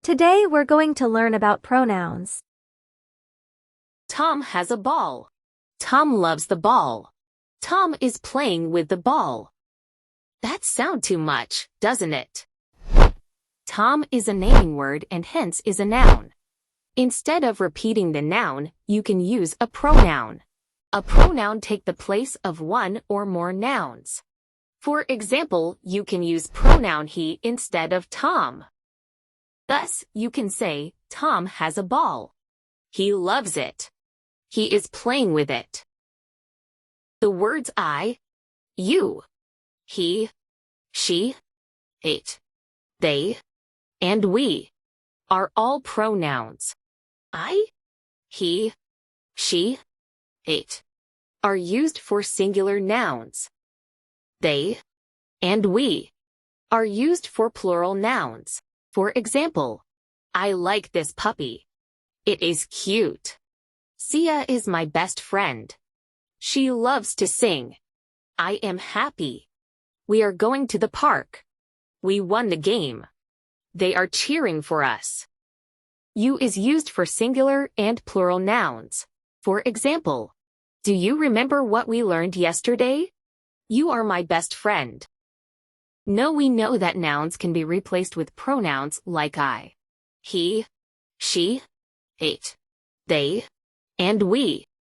Today we're going to learn about pronouns. Tom has a ball. Tom loves the ball. Tom is playing with the ball. That sounds too much, doesn't it? Tom is a naming word and hence is a noun. Instead of repeating the noun, you can use a pronoun. A pronoun takes the place of one or more nouns. For example, you can use pronoun he instead of Tom. Thus, you can say, Tom has a ball. He loves it. He is playing with it. The words I, you, he, she, it, they, and we are all pronouns. I, he, she, it are used for singular nouns. They and we are used for plural nouns. For example, I like this puppy. It is cute. Sia is my best friend. She loves to sing. I am happy. We are going to the park. We won the game. They are cheering for us. You is used for singular and plural nouns. For example, do you remember what we learned yesterday? You are my best friend. No, we know that nouns can be replaced with pronouns like I, he, she, it, they, and we.